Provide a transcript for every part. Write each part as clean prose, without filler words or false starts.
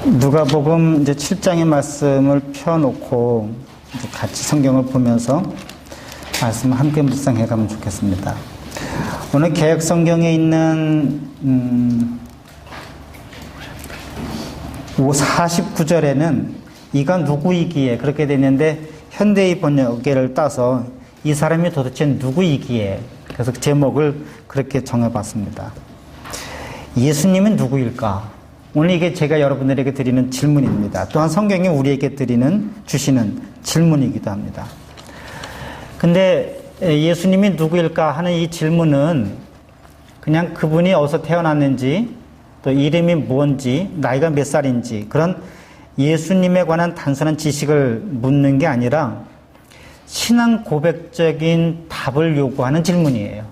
누가복음 이제 7장의 말씀을 펴놓고 이제 같이 성경을 보면서 말씀을 함께 묵상해 가면 좋겠습니다. 오늘 개역 성경에 있는 49절에는 이가 누구이기에 그렇게 되어 있는데 현대의 번역을 따서 이 사람이 도대체 누구이기에, 그래서 제목을 그렇게 정해봤습니다. 예수님은 누구일까? 오늘 이게 제가 여러분들에게 드리는 질문입니다. 또한 성경이 우리에게 주시는 질문이기도 합니다. 근데 예수님이 누구일까 하는 이 질문은 그냥 그분이 어디서 태어났는지, 또 이름이 뭔지, 나이가 몇 살인지, 그런 예수님에 관한 단순한 지식을 묻는 게 아니라 신앙 고백적인 답을 요구하는 질문이에요.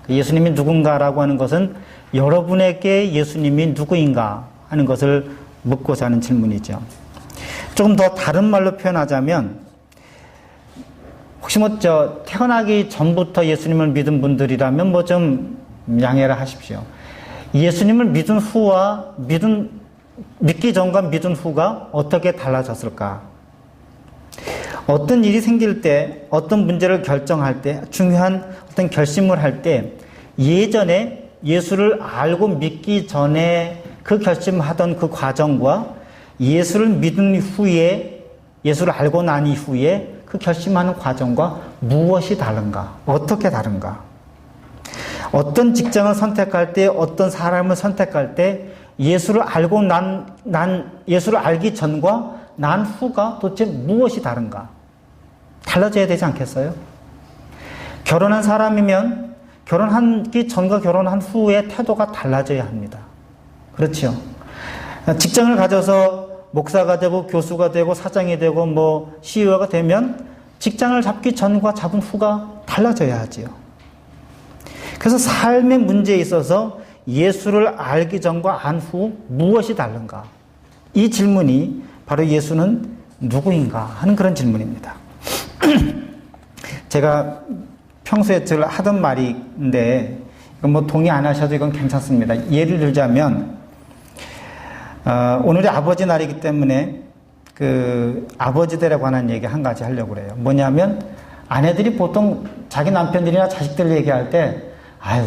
예수님이 누군가라고 하는 것은 여러분에게 예수님이 누구인가 하는 것을 묻고자 하는 질문이죠. 조금 더 다른 말로 표현하자면, 혹시 태어나기 전부터 예수님을 믿은 분들이라면 좀 양해를 하십시오. 예수님을 믿은 후와 믿기 전과 믿은 후가 어떻게 달라졌을까? 어떤 일이 생길 때, 어떤 문제를 결정할 때, 중요한 어떤 결심을 할 때, 예전에 예수를 알고 믿기 전에 그 결심하던 그 과정과 예수를 믿은 후에, 예수를 알고 난 이후에 그 결심하는 과정과 무엇이 다른가? 어떻게 다른가? 어떤 직장을 선택할 때, 어떤 사람을 선택할 때 예수를 알고 예수를 알기 전과 난 후가 도대체 무엇이 다른가? 달라져야 되지 않겠어요? 결혼한 사람이면 결혼하기 전과 결혼한 후의 태도가 달라져야 합니다. 그렇죠? 직장을 가져서 목사가 되고 교수가 되고 사장이 되고 CEO가 되면 직장을 잡기 전과 잡은 후가 달라져야 하지요. 그래서 삶의 문제에 있어서 예수를 알기 전과 안 후 무엇이 다른가? 이 질문이 바로 예수는 누구인가 하는 그런 질문입니다. 제가 평소에 늘 하던 말인데, 이건 동의 안 하셔도 이건 괜찮습니다. 예를 들자면, 오늘이 아버지 날이기 때문에 그 아버지들에 관한 얘기 한 가지 하려고 그래요. 뭐냐면, 아내들이 보통 자기 남편들이나 자식들 얘기할 때,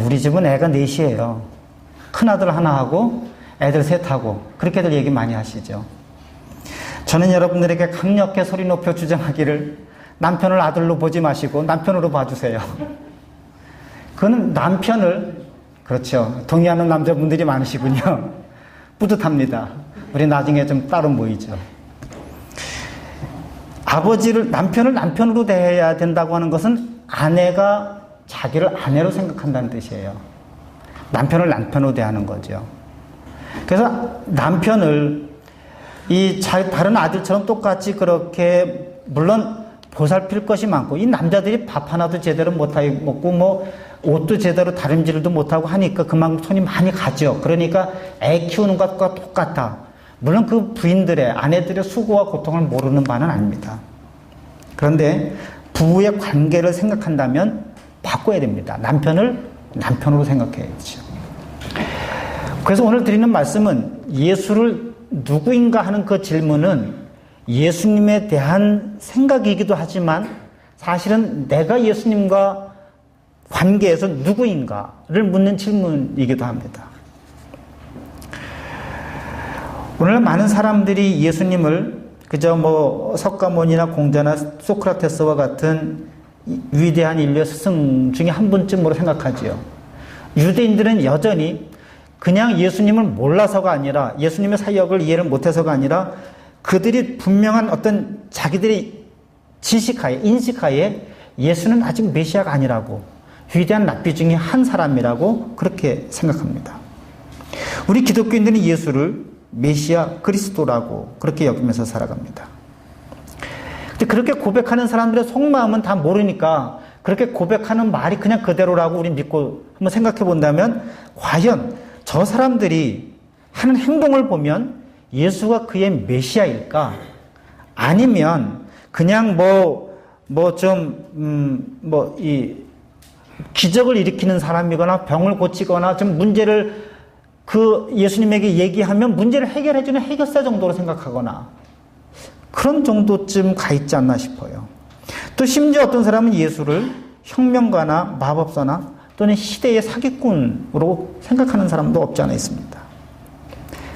우리 집은 애가 넷이에요. 큰아들 하나하고 애들 셋하고, 그렇게들 얘기 많이 하시죠. 저는 여러분들에게 강력하게 소리 높여 주장하기를, 남편을 아들로 보지 마시고 남편으로 봐주세요. 그는 남편을, 그렇죠. 동의하는 남자분들이 많으시군요. 뿌듯합니다. 우리 나중에 좀 따로 모이죠. 남편을 남편으로 대해야 된다고 하는 것은 아내가 자기를 아내로 생각한다는 뜻이에요. 남편을 남편으로 대하는 거죠. 그래서 남편을 다른 아들처럼 똑같이 그렇게, 물론 보살필 것이 많고, 이 남자들이 밥 하나도 제대로 못하고 먹고 옷도 제대로 다림질도 못하고 하니까 그만큼 손이 많이 가죠. 그러니까 애 키우는 것과 똑같아. 물론 그 부인들의, 아내들의 수고와 고통을 모르는 바는 아닙니다. 그런데 부부의 관계를 생각한다면 바꿔야 됩니다. 남편을 남편으로 생각해야죠. 그래서 오늘 드리는 말씀은 예수를 누구인가 하는 그 질문은 예수님에 대한 생각이기도 하지만 사실은 내가 예수님과 관계에서 누구인가를 묻는 질문이기도 합니다. 오늘 많은 사람들이 예수님을 그저 석가모니나 공자나 소크라테스와 같은 위대한 인류의 스승 중에 한 분쯤으로 생각하지요. 유대인들은 여전히 그냥 예수님을 몰라서가 아니라, 예수님의 사역을 이해를 못해서가 아니라, 그들이 분명한 어떤 자기들의 지식하에, 인식하에 예수는 아직 메시아가 아니라고, 위대한 랍비 중에 한 사람이라고 그렇게 생각합니다. 우리 기독교인들은 예수를 메시아 그리스도라고 그렇게 여기면서 살아갑니다. 근데 그렇게 고백하는 사람들의 속마음은 다 모르니까 그렇게 고백하는 말이 그냥 그대로라고 우리 믿고 한번 생각해 본다면, 과연 저 사람들이 하는 행동을 보면 예수가 그의 메시아일까? 아니면 그냥 기적을 일으키는 사람이거나 병을 고치거나 좀 문제를 그 예수님에게 얘기하면 문제를 해결해주는 해결사 정도로 생각하거나 그런 정도쯤 가 있지 않나 싶어요. 또 심지어 어떤 사람은 예수를 혁명가나 마법사나 또는 시대의 사기꾼으로 생각하는 사람도 없지 않아 있습니다.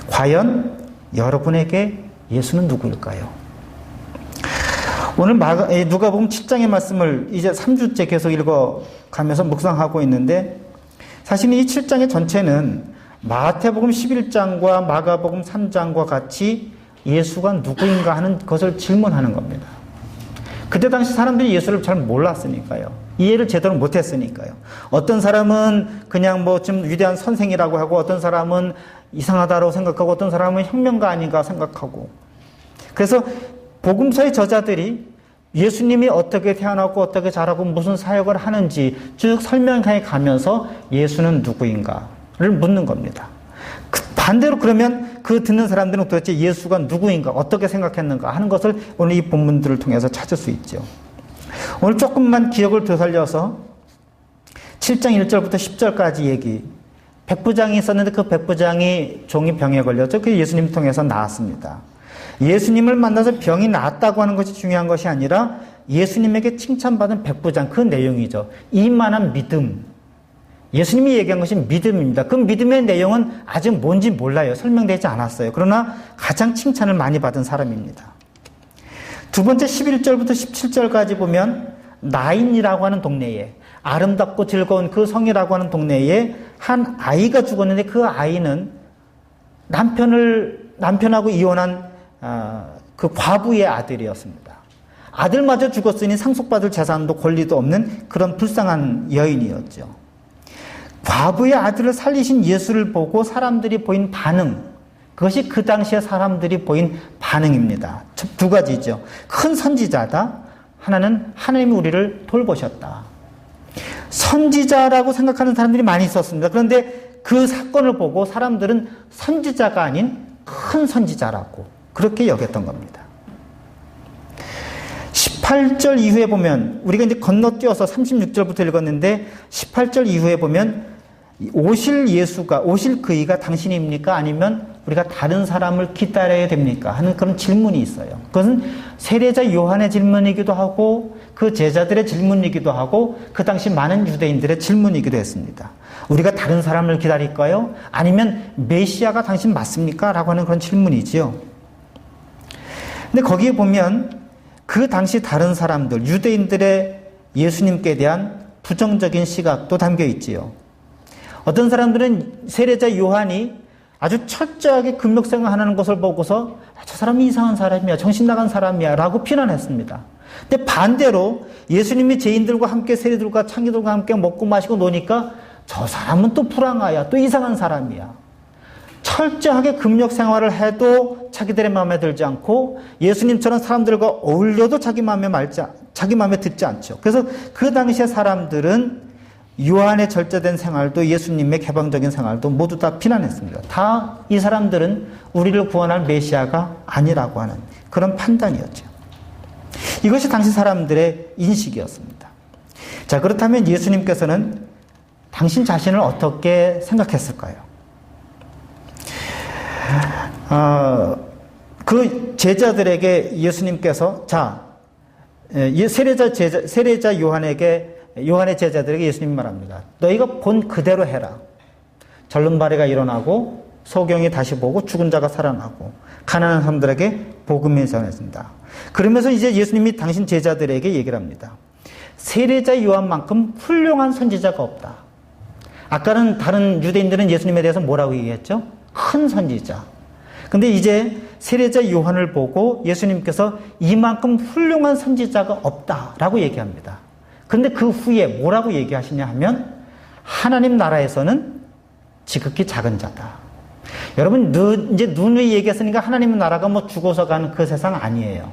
과연 여러분에게 예수는 누구일까요? 오늘 누가복음 7장의 말씀을 이제 3주째 계속 읽어가면서 묵상하고 있는데 사실 이 7장의 전체는 마태복음 11장과 마가복음 3장과 같이 예수가 누구인가 하는 것을 질문하는 겁니다. 그때 당시 사람들이 예수를 잘 몰랐으니까요. 이해를 제대로 못했으니까요. 어떤 사람은 그냥 뭐 좀 위대한 선생이라고 하고 어떤 사람은 이상하다고 생각하고 어떤 사람은 혁명가 아닌가 생각하고 그래서 복음서의 저자들이 예수님이 어떻게 태어나고 어떻게 자라고 무슨 사역을 하는지 쭉 설명해 가면서 예수는 누구인가를 묻는 겁니다. 반대로 그러면 그 듣는 사람들은 도대체 예수가 누구인가 어떻게 생각했는가 하는 것을 오늘 이 본문들을 통해서 찾을 수 있죠. 오늘 조금만 기억을 되살려서 7장 1절부터 10절까지 얘기 백부장이 있었는데 그 백부장이 종이 병에 걸렸죠. 그 예수님 통해서 나았습니다. 예수님을 만나서 병이 나았다고 하는 것이 중요한 것이 아니라 예수님에게 칭찬받은 백부장 그 내용이죠. 이만한 믿음. 예수님이 얘기한 것이 믿음입니다. 그 믿음의 내용은 아직 뭔지 몰라요. 설명되지 않았어요. 그러나 가장 칭찬을 많이 받은 사람입니다. 두 번째 11절부터 17절까지 보면 나인이라고 하는 동네에 아름답고 즐거운 그 성이라고 하는 동네에 한 아이가 죽었는데 그 아이는 남편하고 이혼한 그 과부의 아들이었습니다. 아들마저 죽었으니 상속받을 재산도 권리도 없는 그런 불쌍한 여인이었죠. 과부의 아들을 살리신 예수를 보고 사람들이 보인 반응, 그것이 그 당시에 사람들이 보인 반응입니다. 두 가지죠. 큰 선지자다. 하나는 하나님이 우리를 돌보셨다. 선지자라고 생각하는 사람들이 많이 있었습니다. 그런데 그 사건을 보고 사람들은 선지자가 아닌 큰 선지자라고 그렇게 여겼던 겁니다. 18절 이후에 보면 우리가 이제 건너뛰어서 36절부터 읽었는데 18절 이후에 보면 오실 그이가 당신입니까? 아니면 우리가 다른 사람을 기다려야 됩니까? 하는 그런 질문이 있어요. 그것은 세례자 요한의 질문이기도 하고 그 제자들의 질문이기도 하고 그 당시 많은 유대인들의 질문이기도 했습니다. 우리가 다른 사람을 기다릴까요? 아니면 메시아가 당신 맞습니까? 라고 하는 그런 질문이지요. 근데 거기에 보면 그 당시 다른 사람들, 유대인들의 예수님께 대한 부정적인 시각도 담겨 있지요. 어떤 사람들은 세례자 요한이 아주 철저하게 금욕생활하는 것을 보고서 저 사람이 이상한 사람이야, 정신 나간 사람이야 라고 비난했습니다. 근데 반대로 예수님이 죄인들과 함께 세리들과 창기들과 함께 먹고 마시고 노니까 저 사람은 또 불황아야, 또 이상한 사람이야. 철저하게 금욕 생활을 해도 자기들의 마음에 들지 않고 예수님처럼 사람들과 어울려도 자기 마음에 듣지 않죠. 그래서 그 당시에 사람들은 요한의 절제된 생활도 예수님의 개방적인 생활도 모두 다 비난했습니다. 다 이 사람들은 우리를 구원할 메시아가 아니라고 하는 그런 판단이었죠. 이것이 당시 사람들의 인식이었습니다. 자, 그렇다면 예수님께서는 당신 자신을 어떻게 생각했을까요? 그 제자들에게 예수님께서 세례자 요한의 제자들에게 예수님이 말합니다. 너희가 본 그대로 해라. 절름발이가 일어나고 소경이 다시 보고 죽은 자가 살아나고 가난한 사람들에게 복음을 전해준다. 그러면서 이제 예수님이 당신 제자들에게 얘기를 합니다. 세례자 요한만큼 훌륭한 선지자가 없다. 아까는 다른 유대인들은 예수님에 대해서 뭐라고 얘기했죠? 큰 선지자. 근데 이제 세례자 요한을 보고 예수님께서 이만큼 훌륭한 선지자가 없다라고 얘기합니다. 근데 그 후에 뭐라고 얘기하시냐 하면 하나님 나라에서는 지극히 작은 자다. 여러분 이제 누누이 얘기했으니까 하나님 나라가 뭐 죽어서 가는 그 세상 아니에요.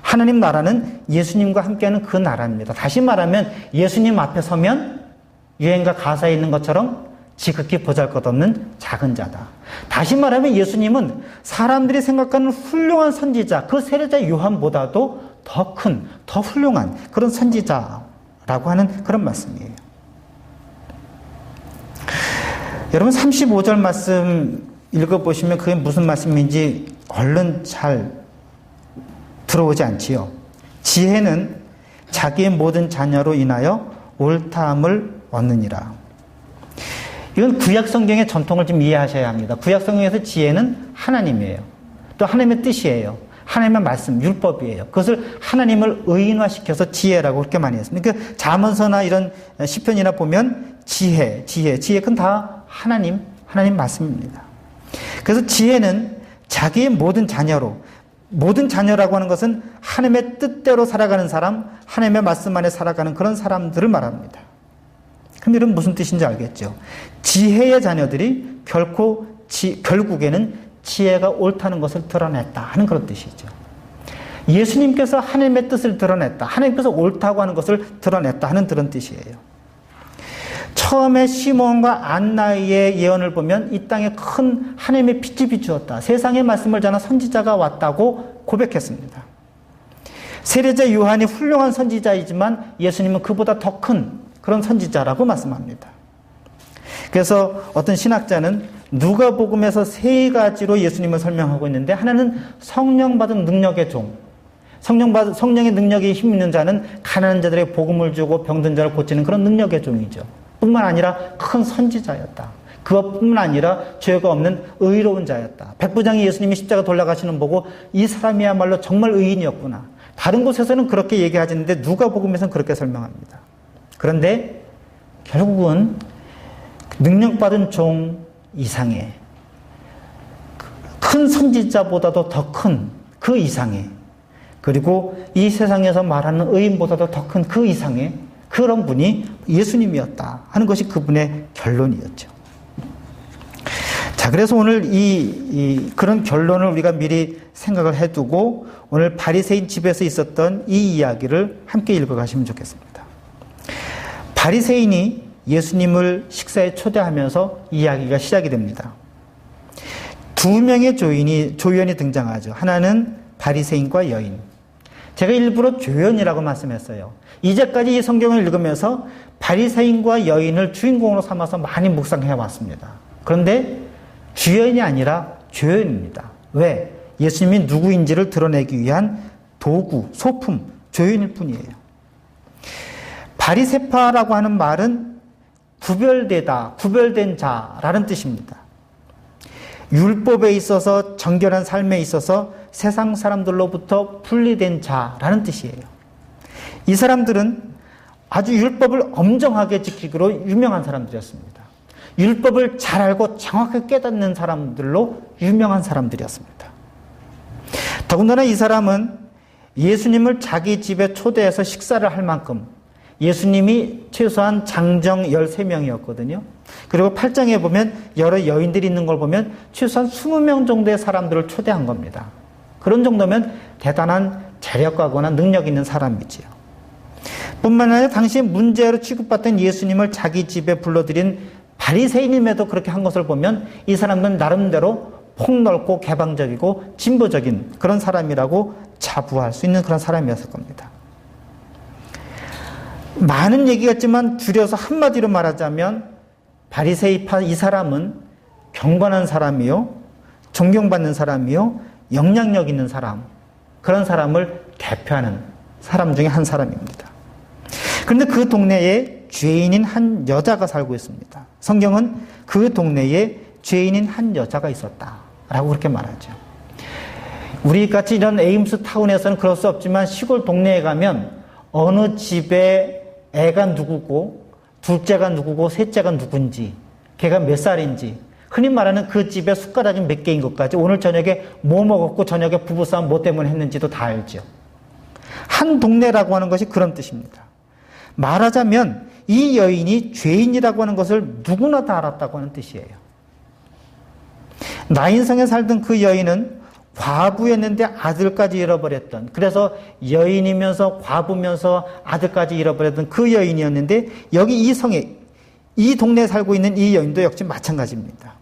하나님 나라는 예수님과 함께하는 그 나라입니다. 다시 말하면 예수님 앞에 서면 유행가 가사에 있는 것처럼 지극히 보잘것없는 작은 자다. 다시 말하면 예수님은 사람들이 생각하는 훌륭한 선지자, 그 세례자 요한보다도 더 큰, 더 훌륭한 그런 선지자라고 하는 그런 말씀이에요. 여러분 35절 말씀 읽어보시면 그게 무슨 말씀인지 얼른 잘 들어오지 않지요. 지혜는 자기의 모든 자녀로 인하여 옳다함을 얻느니라. 이건 구약 성경의 전통을 좀 이해하셔야 합니다. 구약 성경에서 지혜는 하나님이에요. 또 하나님의 뜻이에요. 하나님의 말씀, 율법이에요. 그것을 하나님을 의인화시켜서 지혜라고 그렇게 많이 했습니다. 그러니까 잠언서나 이런 시편이나 보면 지혜, 그건 다 하나님 말씀입니다. 그래서 지혜는 자기의 모든 자녀로, 모든 자녀라고 하는 것은 하나님의 뜻대로 살아가는 사람, 하나님의 말씀 안에 살아가는 그런 사람들을 말합니다. 그럼 이런 무슨 뜻인지 알겠죠? 지혜의 자녀들이 결국에는 지혜가 옳다는 것을 드러냈다 하는 그런 뜻이죠. 예수님께서 하나님의 뜻을 드러냈다, 하나님께서 옳다고 하는 것을 드러냈다 하는 그런 뜻이에요. 처음에 시몬과 안나의 예언을 보면 이 땅에 큰 하나님의 빛이 비추었다, 세상의 말씀을 전한 선지자가 왔다고 고백했습니다. 세례자 요한이 훌륭한 선지자이지만 예수님은 그보다 더 큰 그런 선지자라고 말씀합니다. 그래서 어떤 신학자는 누가복음에서 세 가지로 예수님을 설명하고 있는데, 하나는 성령 받은 능력의 종, 성령의 능력이 힘 있는 자는 가난한 자들에게 복음을 주고 병든 자를 고치는 그런 능력의 종이죠. 뿐만 아니라 큰 선지자였다. 그것뿐만 아니라 죄가 없는 의로운 자였다. 백부장이 예수님이 십자가 돌아가시는 보고 이 사람이야말로 정말 의인이었구나. 다른 곳에서는 그렇게 얘기하지는데 누가복음에서는 그렇게 설명합니다. 그런데 결국은 능력받은 종 이상의, 큰 선지자보다도 더 큰 그 이상의, 그리고 이 세상에서 말하는 의인보다도 더 큰 그 이상의 그런 분이 예수님이었다 하는 것이 그분의 결론이었죠. 자, 그래서 오늘 그런 결론을 우리가 미리 생각을 해두고 오늘 바리새인 집에서 있었던 이 이야기를 함께 읽어가시면 좋겠습니다. 바리새인이 예수님을 식사에 초대하면서 이야기가 시작이 됩니다. 두 명의 조연이 등장하죠. 하나는 바리새인과 여인. 제가 일부러 조연이라고 말씀했어요. 이제까지 이 성경을 읽으면서 바리새인과 여인을 주인공으로 삼아서 많이 묵상해 왔습니다. 그런데 주연이 아니라 조연입니다. 왜? 예수님이 누구인지를 드러내기 위한 도구, 소품, 조연일 뿐이에요. 바리새파라고 하는 말은 구별되다, 구별된 자라는 뜻입니다. 율법에 있어서, 정결한 삶에 있어서 세상 사람들로부터 분리된 자라는 뜻이에요. 이 사람들은 아주 율법을 엄정하게 지키기로 유명한 사람들이었습니다. 율법을 잘 알고 정확하게 깨닫는 사람들로 유명한 사람들이었습니다. 더군다나 이 사람은 예수님을 자기 집에 초대해서 식사를 할 만큼, 예수님이 최소한 장정 13명이었거든요. 그리고 8장에 보면 여러 여인들이 있는 걸 보면 최소한 20명 정도의 사람들을 초대한 겁니다. 그런 정도면 대단한 재력가거나 능력 있는 사람이지요. 뿐만 아니라 당시에 문제로 취급받던 예수님을 자기 집에 불러들인 바리새인임에도 그렇게 한 것을 보면 이 사람은 나름대로 폭넓고 개방적이고 진보적인 그런 사람이라고 자부할 수 있는 그런 사람이었을 겁니다. 많은 얘기가 있지만 줄여서 한마디로 말하자면 바리새이파 이 사람은 경건한 사람이요, 존경받는 사람이요, 영향력 있는 사람, 그런 사람을 대표하는 사람 중에 한 사람입니다. 그런데 그 동네에 죄인인 한 여자가 살고 있습니다. 성경은 그 동네에 죄인인 한 여자가 있었다라고 그렇게 말하죠. 우리같이 이런 에임스 타운에서는 그럴 수 없지만 시골 동네에 가면 어느 집에 애가 누구고 둘째가 누구고 셋째가 누군지, 걔가 몇 살인지, 흔히 말하는 그 집에 숟가락이 몇 개인 것까지, 오늘 저녁에 뭐 먹었고 저녁에 부부싸움 뭐 때문에 했는지도 다 알죠. 한 동네라고 하는 것이 그런 뜻입니다. 말하자면 이 여인이 죄인이라고 하는 것을 누구나 다 알았다고 하는 뜻이에요. 나인성에 살던 그 여인은 과부였는데 아들까지 잃어버렸던, 그래서 여인이면서 과부면서 아들까지 잃어버렸던 그 여인이었는데, 여기 이 성에, 이 동네에 살고 있는 이 여인도 역시 마찬가지입니다.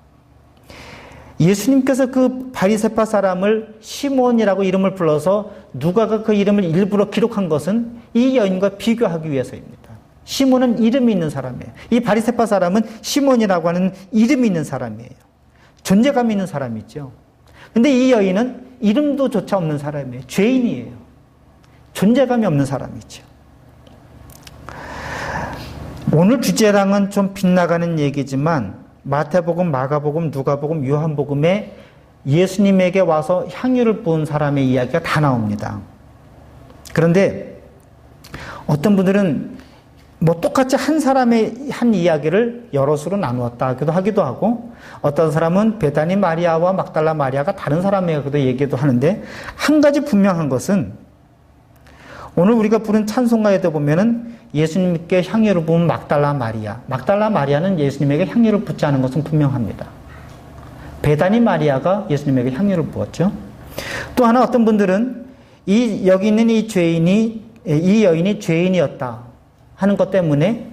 예수님께서 그 바리새파 사람을 시몬이라고 이름을 불러서 누가가 그 이름을 일부러 기록한 것은 이 여인과 비교하기 위해서입니다. 시몬은 이름이 있는 사람이에요. 이 바리새파 사람은 시몬이라고 하는 이름이 있는 사람이에요. 존재감이 있는 사람이죠. 근데 이 여인은 이름도조차 없는 사람이에요. 죄인이에요. 존재감이 없는 사람이죠. 오늘 주제랑은 좀 빗나가는 얘기지만 마태복음, 마가복음, 누가복음, 요한복음에 예수님에게 와서 향유를 부은 사람의 이야기가 다 나옵니다. 그런데 어떤 분들은 뭐 똑같이 한 사람의 한 이야기를 여럿으로 나누었다 하기도 하고, 어떤 사람은 베다니 마리아와 막달라 마리아가 다른 사람이라고도 얘기도 하는데, 한 가지 분명한 것은 오늘 우리가 부른 찬송가에도 보면은 예수님께 향유를 부은 막달라 마리아는 예수님에게 향유를 붓지 않은 것은 분명합니다. 베다니 마리아가 예수님에게 향유를 부었죠. 또 하나, 어떤 분들은 여기 있는 이 여인이 죄인이었다 하는 것 때문에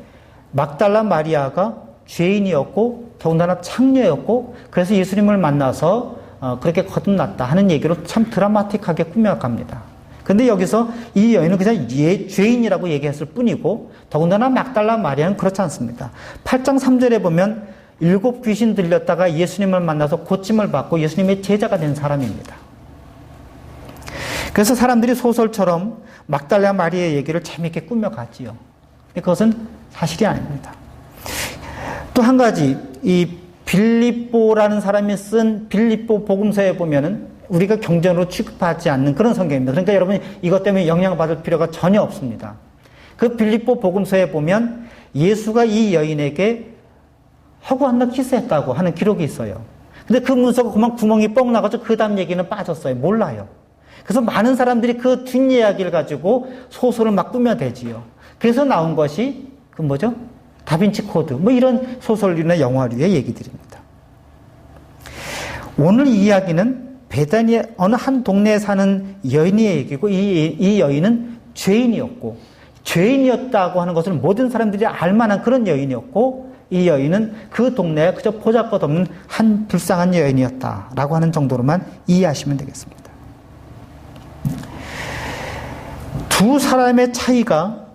막달라 마리아가 죄인이었고 더군다나 창녀였고 그래서 예수님을 만나서 그렇게 거듭났다 하는 얘기로 참 드라마틱하게 꾸며갑니다. 근데 여기서 이 여인은 그냥 죄인이라고 얘기했을 뿐이고, 더군다나 막달라 마리아는 그렇지 않습니다. 8장 3절에 보면 7 귀신 들렸다가 예수님을 만나서 고침을 받고 예수님의 제자가 된 사람입니다. 그래서 사람들이 소설처럼 막달라 마리아의 얘기를 재미있게 꾸며가지요. 근데 그것은 사실이 아닙니다. 또 한 가지, 이 빌립보라는 사람이 쓴 빌립보 복음서에 보면은 우리가 경전으로 취급하지 않는 그런 성경입니다. 그러니까 여러분이 이것 때문에 영향받을 필요가 전혀 없습니다. 그 빌립보 복음서에 보면 예수가 이 여인에게 허구한다 키스했다고 하는 기록이 있어요. 근데 그 문서가 그만 구멍이 뻥 나가지고 그 다음 얘기는 빠졌어요. 몰라요. 그래서 많은 사람들이 그 뒷이야기를 가지고 소설을 막 꾸며대지요. 그래서 나온 것이 그 뭐죠? 다빈치 코드 뭐 이런 소설이나 영화류의 얘기들입니다. 오늘 이 이야기는 베다니 어느 한 동네에 사는 여인의 얘기고, 이 여인은 죄인이었다고 하는 것을 모든 사람들이 알만한 그런 여인이었고, 이 여인은 그 동네에 그저 보잘것없는 한 불쌍한 여인이었다라고 하는 정도로만 이해하시면 되겠습니다. 두 사람의 차이가,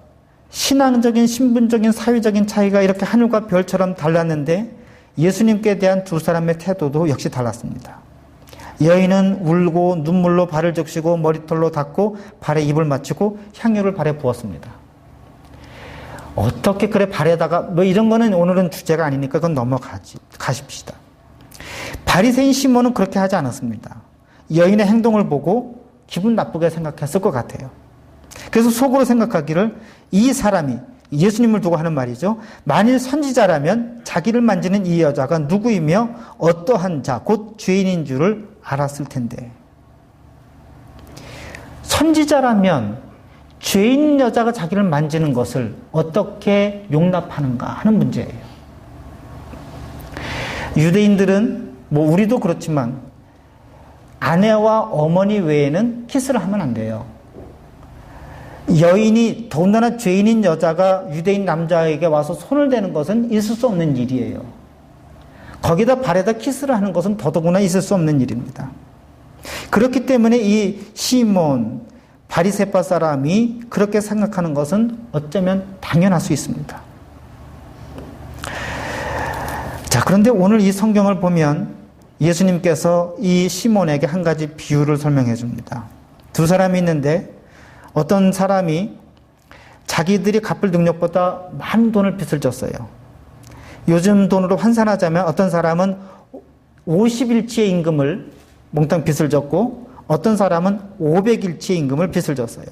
신앙적인, 신분적인, 사회적인 차이가 이렇게 하늘과 별처럼 달랐는데 예수님께 대한 두 사람의 태도도 역시 달랐습니다. 여인은 울고 눈물로 발을 적시고 머리털로 닦고 발에 입을 맞추고 향유를 발에 부었습니다. 어떻게 그래 발에다가 뭐 이런 거는 오늘은 주제가 아니니까 그건 가십시다. 바리새인 시몬은 그렇게 하지 않았습니다. 여인의 행동을 보고 기분 나쁘게 생각했을 것 같아요. 그래서 속으로 생각하기를, 이 사람이 예수님을 두고 하는 말이죠. 만일 선지자라면 자기를 만지는 이 여자가 누구이며 어떠한 자, 곧 죄인인 줄을 알았을 텐데. 선지자라면 죄인 여자가 자기를 만지는 것을 어떻게 용납하는가 하는 문제예요. 유대인들은 뭐 우리도 그렇지만 아내와 어머니 외에는 키스를 하면 안 돼요. 여인이, 더군다나 죄인인 여자가 유대인 남자에게 와서 손을 대는 것은 있을 수 없는 일이에요. 거기다 발에다 키스를 하는 것은 더더구나 있을 수 없는 일입니다. 그렇기 때문에 이 시몬, 바리새파 사람이 그렇게 생각하는 것은 어쩌면 당연할 수 있습니다. 자, 그런데 오늘 이 성경을 보면 예수님께서 이 시몬에게 한 가지 비유를 설명해 줍니다. 두 사람이 있는데 어떤 사람이 자기들이 갚을 능력보다 많은 돈을 빚을 졌어요. 요즘 돈으로 환산하자면 어떤 사람은 50일치의 임금을 몽땅 빚을 졌고 어떤 사람은 500일치의 임금을 빚을 졌어요.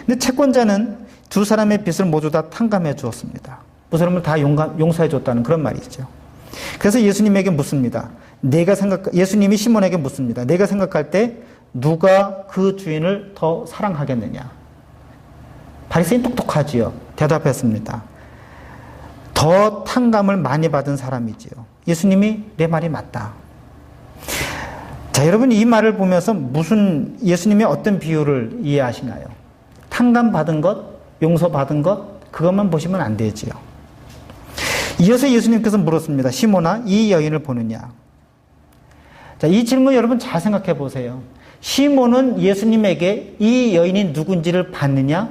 근데 채권자는 두 사람의 빚을 모두 다 탕감해 주었습니다. 그 사람을 다 용서해 줬다는 그런 말이죠. 그래서 예수님에게 묻습니다. 예수님이 시몬에게 묻습니다. 내가 생각할 때 누가 그 주인을 더 사랑하겠느냐? 바리새인 똑똑하지요. 대답했습니다. 더 탕감을 많이 받은 사람이지요. 예수님이 내 말이 맞다. 자, 여러분 이 말을 보면서 예수님이 어떤 비유를 이해하시나요? 탕감 받은 것, 용서 받은 것, 그것만 보시면 안 되지요. 이어서 예수님께서 물었습니다. 시몬아, 이 여인을 보느냐? 자, 이 질문 여러분 잘 생각해 보세요. 시몬은 예수님에게 이 여인이 누군지를 봤느냐?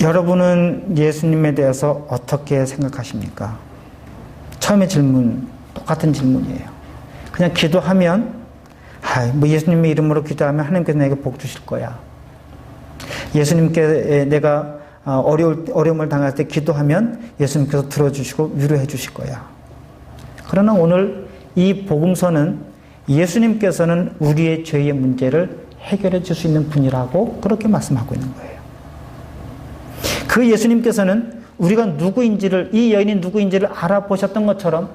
여러분은 예수님에 대해서 어떻게 생각하십니까? 처음에 질문, 똑같은 질문이에요. 그냥 기도하면, 뭐 예수님의 이름으로 기도하면 하나님께서 내게 복 주실 거야. 예수님께 내가 어려움을 당할 때 기도하면 예수님께서 들어주시고 위로해 주실 거야. 그러나 오늘 이 복음서는 예수님께서는 우리의 죄의 문제를 해결해 줄 수 있는 분이라고 그렇게 말씀하고 있는 거예요. 그 예수님께서는 우리가 누구인지를, 이 여인이 누구인지를 알아보셨던 것처럼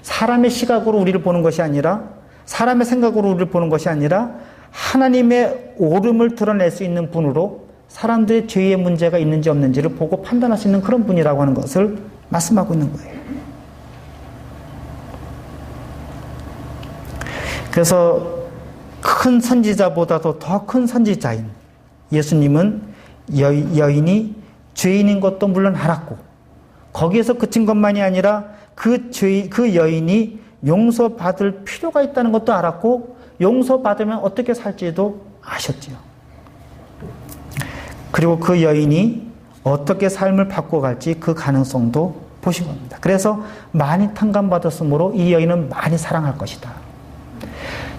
사람의 시각으로 우리를 보는 것이 아니라, 사람의 생각으로 우리를 보는 것이 아니라 하나님의 옳음을 드러낼 수 있는 분으로 사람들의 죄의 문제가 있는지 없는지를 보고 판단할 수 있는 그런 분이라고 하는 것을 말씀하고 있는 거예요. 그래서 큰 선지자보다도 더 큰 선지자인 예수님은 여인이 죄인인 것도 물론 알았고, 거기에서 그친 것만이 아니라 그 여인이 용서받을 필요가 있다는 것도 알았고, 용서받으면 어떻게 살지도 아셨지요. 그리고 그 여인이 어떻게 삶을 바꿔갈지 그 가능성도 보신 겁니다. 그래서 많이 탕감받았으므로 이 여인은 많이 사랑할 것이다.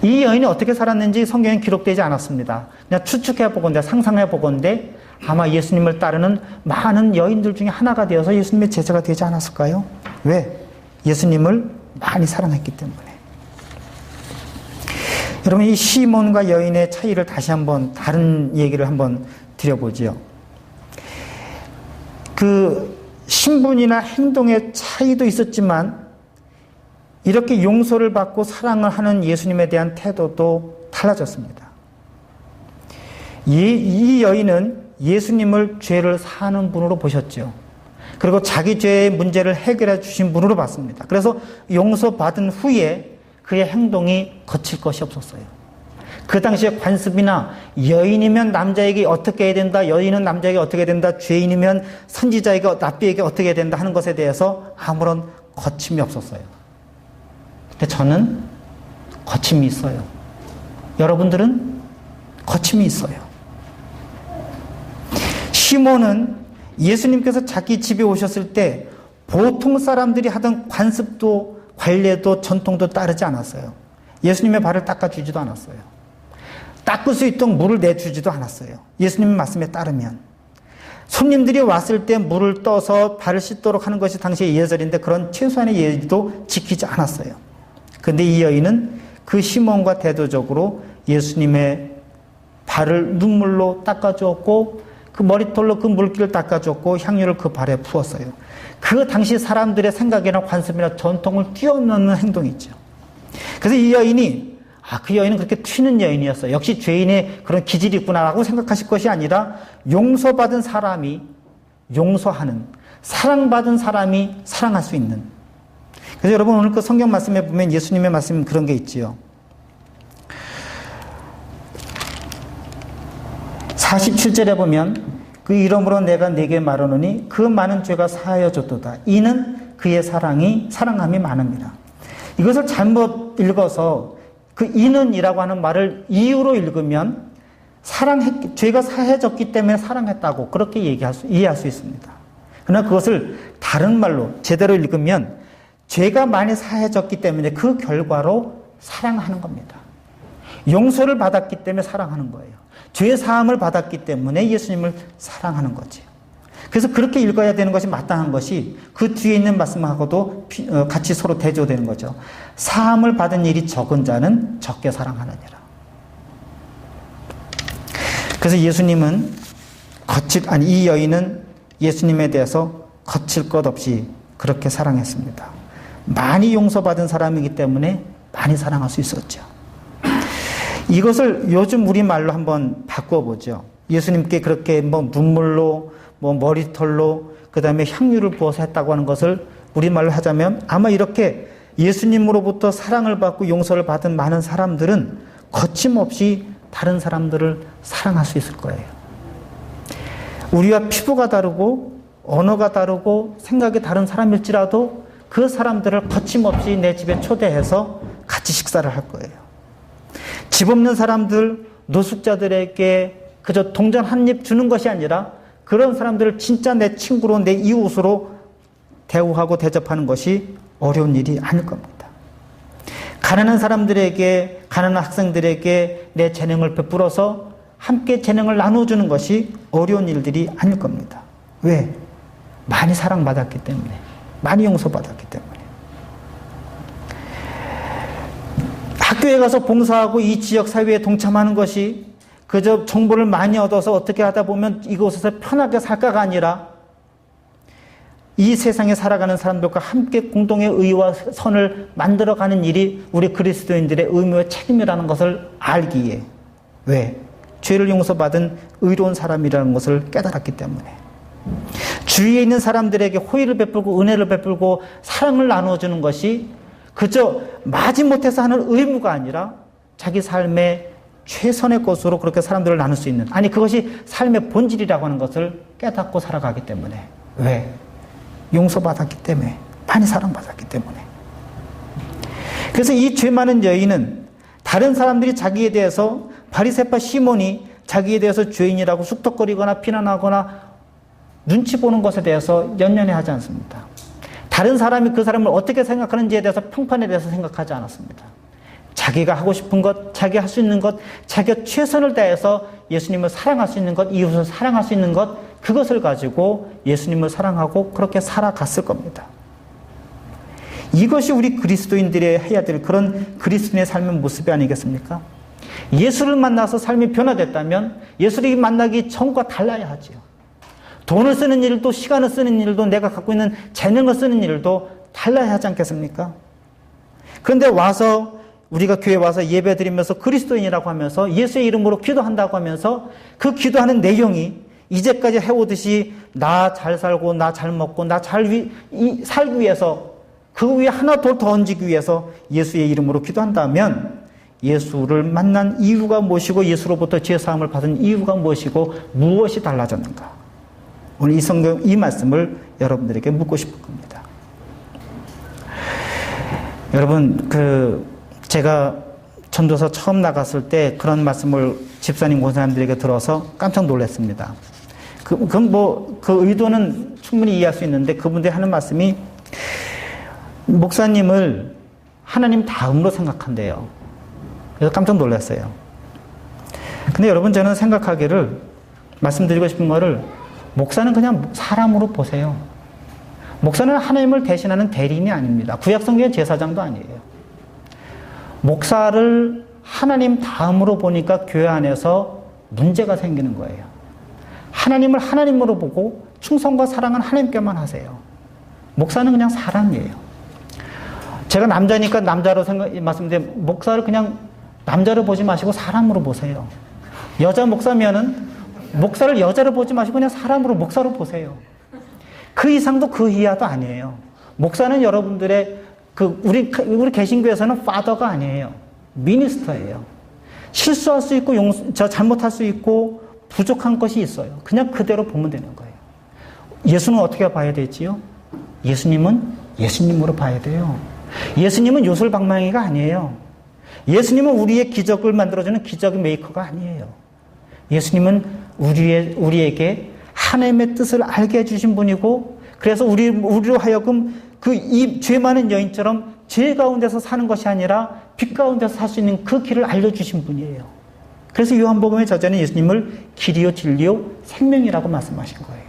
이 여인이 어떻게 살았는지 성경에 기록되지 않았습니다. 그냥 추측해 보건대, 상상해 보건대 아마 예수님을 따르는 많은 여인들 중에 하나가 되어서 예수님의 제자가 되지 않았을까요? 왜? 예수님을 많이 사랑했기 때문에. 여러분, 이 시몬과 여인의 차이를 다시 한번 다른 얘기를 한번 드려보지요. 그 신분이나 행동의 차이도 있었지만 이렇게 용서를 받고 사랑을 하는 예수님에 대한 태도도 달라졌습니다. 이 여인은 예수님을 죄를 사하는 분으로 보셨죠. 그리고 자기 죄의 문제를 해결해 주신 분으로 봤습니다. 그래서 용서받은 후에 그의 행동이 거칠 것이 없었어요. 그 당시에 관습이나 여인이면 남자에게 어떻게 해야 된다, 여인은 남자에게 어떻게 해야 된다, 죄인이면 선지자에게, 랍비에게 어떻게 해야 된다 하는 것에 대해서 아무런 거침이 없었어요. 근데 저는 거침이 있어요. 여러분들은 거침이 있어요. 시몬은 예수님께서 자기 집에 오셨을 때 보통 사람들이 하던 관습도 관례도 전통도 따르지 않았어요. 예수님의 발을 닦아주지도 않았어요. 닦을 수 있도록 물을 내주지도 않았어요. 예수님의 말씀에 따르면. 손님들이 왔을 때 물을 떠서 발을 씻도록 하는 것이 당시의 예절인데 그런 최소한의 예의도 지키지 않았어요. 그런데 이 여인은 그 시몬과 대조적으로 예수님의 발을 눈물로 닦아주었고 그 머리털로 그 물기를 닦아줬고 향유를 그 발에 부었어요. 그 당시 사람들의 생각이나 관습이나 전통을 뛰어넘는 행동이죠. 그래서 이 여인이 그 여인은 그렇게 튀는 여인이었어요. 역시 죄인의 그런 기질이 있구나라고 생각하실 것이 아니라 용서받은 사람이 용서하는, 사랑받은 사람이 사랑할 수 있는. 그래서 여러분 오늘 그 성경 말씀에 보면 예수님의 말씀 그런 게 있지요. 47절에 보면 그 이름으로 내가 네게 말하노니 그 많은 죄가 사하여졌도다. 이는 그의 사랑함이 많음이라. 이것을 잘못 읽어서 그 이는이라고 하는 말을 이유로 읽으면 죄가 사해졌기 때문에 사랑했다고 그렇게 이해할 수 있습니다. 그러나 그것을 다른 말로 제대로 읽으면 죄가 많이 사해졌기 때문에 그 결과로 사랑하는 겁니다. 용서를 받았기 때문에 사랑하는 거예요. 죄 사함을 받았기 때문에 예수님을 사랑하는 거죠. 그래서 그렇게 읽어야 되는 것이 마땅한 것이 그 뒤에 있는 말씀하고도 같이 서로 대조되는 거죠. 사함을 받은 일이 적은 자는 적게 사랑하느니라. 그래서 예수님은 이 여인은 예수님에 대해서 거칠 것 없이 그렇게 사랑했습니다. 많이 용서받은 사람이기 때문에 많이 사랑할 수 있었죠. 이것을 요즘 우리말로 한번 바꿔보죠. 예수님께 그렇게 눈물로, 머리털로, 그 다음에 향유를 부어서 했다고 하는 것을 우리말로 하자면 아마 이렇게 예수님으로부터 사랑을 받고 용서를 받은 많은 사람들은 거침없이 다른 사람들을 사랑할 수 있을 거예요. 우리와 피부가 다르고, 언어가 다르고, 생각이 다른 사람일지라도 그 사람들을 거침없이 내 집에 초대해서 같이 식사를 할 거예요. 집 없는 사람들, 노숙자들에게 그저 동전 한 입 주는 것이 아니라 그런 사람들을 진짜 내 친구로, 내 이웃으로 대우하고 대접하는 것이 어려운 일이 아닐 겁니다. 가난한 사람들에게, 가난한 학생들에게 내 재능을 베풀어서 함께 재능을 나눠주는 것이 어려운 일들이 아닐 겁니다. 왜? 많이 사랑받았기 때문에, 많이 용서받았기 때문에. 학교에 가서 봉사하고 이 지역 사회에 동참하는 것이 그저 정보를 많이 얻어서 어떻게 하다 보면 이곳에서 편하게 살까가 아니라 이 세상에 살아가는 사람들과 함께 공동의 의와 선을 만들어가는 일이 우리 그리스도인들의 의무와 책임이라는 것을 알기에, 왜? 죄를 용서받은 의로운 사람이라는 것을 깨달았기 때문에, 주위에 있는 사람들에게 호의를 베풀고 은혜를 베풀고 사랑을 나누어주는 것이 그저 마지못해서 하는 의무가 아니라 자기 삶의 최선의 것으로 그렇게 사람들을 나눌 수 있는, 아니 그것이 삶의 본질이라고 하는 것을 깨닫고 살아가기 때문에. 왜? 용서받았기 때문에, 많이 사랑받았기 때문에. 그래서 이 죄 많은 여인은 다른 사람들이 자기에 대해서, 바리새파 시몬이 자기에 대해서 죄인이라고 쑥덕거리거나 비난하거나 눈치 보는 것에 대해서 연연해 하지 않습니다. 다른 사람이 그 사람을 어떻게 생각하는지에 대해서 평판에 대해서 생각하지 않았습니다. 자기가 하고 싶은 것, 자기가 할 수 있는 것, 자기가 최선을 다해서 예수님을 사랑할 수 있는 것, 이웃을 사랑할 수 있는 것, 그것을 가지고 예수님을 사랑하고 그렇게 살아갔을 겁니다. 이것이 우리 그리스도인들이 해야 될 그런 그리스도인의 삶의 모습이 아니겠습니까? 예수를 만나서 삶이 변화됐다면 예수를 만나기 전과 달라야 하지요. 돈을 쓰는 일도, 시간을 쓰는 일도, 내가 갖고 있는 재능을 쓰는 일도 달라야 하지 않겠습니까? 그런데 와서 우리가 교회에 와서 예배 드리면서 그리스도인이라고 하면서 예수의 이름으로 기도한다고 하면서 그 기도하는 내용이 이제까지 해오듯이 나 잘 살고 나 잘 먹고 나 잘 살기 위해서, 그 위에 하나 더 얹기 위해서 예수의 이름으로 기도한다면 예수를 만난 이유가 무엇이고 예수로부터 죄사함을 받은 이유가 무엇이고 무엇이 달라졌는가? 오늘 이 성경 이 말씀을 여러분들에게 묻고 싶은 겁니다. 여러분, 제가 전도서 처음 나갔을 때 그런 말씀을 집사님 권사님들에게 들어서 깜짝 놀랐습니다. 그 의도는 충분히 이해할 수 있는데 그분들이 하는 말씀이 목사님을 하나님 다음으로 생각한대요. 그래서 깜짝 놀랐어요. 근데 여러분, 저는 생각하기를, 말씀드리고 싶은 거를, 목사는 그냥 사람으로 보세요. 목사는 하나님을 대신하는 대리인이 아닙니다. 구약성경의 제사장도 아니에요. 목사를 하나님 다음으로 보니까 교회 안에서 문제가 생기는 거예요. 하나님을 하나님으로 보고 충성과 사랑은 하나님께만 하세요. 목사는 그냥 사람이에요. 제가 남자니까 남자로 말씀드리는데, 목사를 그냥 남자로 보지 마시고 사람으로 보세요. 여자 목사면은 목사를 여자로 보지 마시고 그냥 사람으로, 목사로 보세요. 그 이상도 그 이하도 아니에요. 목사는 여러분들의 우리 개신교에서는 파더가 아니에요. 미니스터예요. 실수할 수 있고 잘못할 수 있고 부족한 것이 있어요. 그냥 그대로 보면 되는 거예요. 예수는 어떻게 봐야 되지요? 예수님은 예수님으로 봐야 돼요. 예수님은 요술방망이가 아니에요. 예수님은 우리의 기적을 만들어주는 기적 메이커가 아니에요. 예수님은 우리에게 하나님의 뜻을 알게 해주신 분이고, 그래서 우리로 하여금 이 죄 많은 여인처럼 죄 가운데서 사는 것이 아니라 빛 가운데서 살 수 있는 그 길을 알려주신 분이에요. 그래서 요한복음의 저자는 예수님을 길이요 진리요 생명이라고 말씀하신 거예요.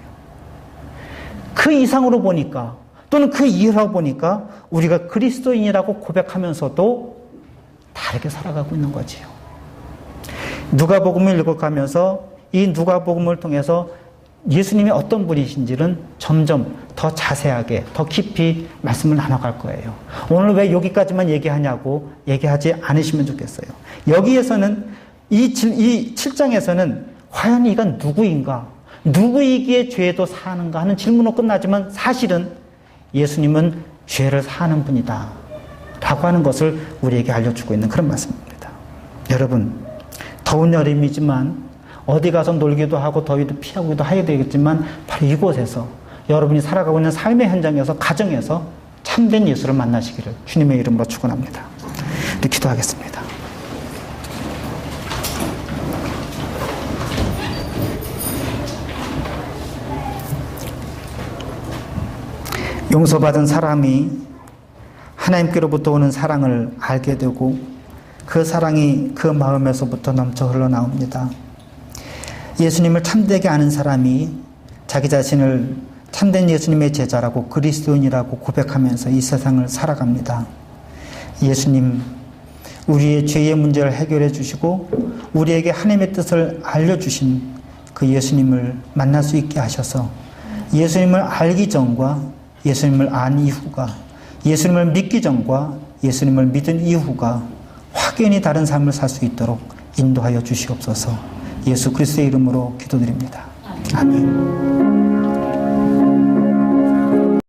그 이상으로 보니까, 또는 그 이하로 보니까 우리가 그리스도인이라고 고백하면서도 다르게 살아가고 있는 거지요. 누가복음을 읽어가면서 이 누가복음을 통해서 예수님이 어떤 분이신지는 점점 더 자세하게, 더 깊이 말씀을 나눠갈 거예요. 오늘 왜 여기까지만 얘기하지 않으시면 좋겠어요. 여기에서는 이 7장에서는 과연 이가 누구인가? 누구이기에 죄도 사는가 하는 질문으로 끝나지만 사실은 예수님은 죄를 사는 분이다 라고 하는 것을 우리에게 알려주고 있는 그런 말씀입니다. 여러분, 더운 여름이지만 어디 가서 놀기도 하고 더위도 피하기도 해야 되겠지만 바로 이곳에서 여러분이 살아가고 있는 삶의 현장에서, 가정에서 참된 예수를 만나시기를 주님의 이름으로 축원합니다. 우리 기도하겠습니다. 용서받은 사람이 하나님께로부터 오는 사랑을 알게 되고 그 사랑이 그 마음에서부터 넘쳐 흘러나옵니다. 예수님을 참되게 아는 사람이 자기 자신을 참된 예수님의 제자라고 그리스도인이라고 고백하면서 이 세상을 살아갑니다. 예수님, 우리의 죄의 문제를 해결해 주시고 우리에게 하나님의 뜻을 알려주신 그 예수님을 만날 수 있게 하셔서 예수님을 알기 전과 예수님을 안 이후가, 예수님을 믿기 전과 예수님을 믿은 이후가 확연히 다른 삶을 살 수 있도록 인도하여 주시옵소서. 예수 그리스도의 이름으로 기도드립니다. 아멘.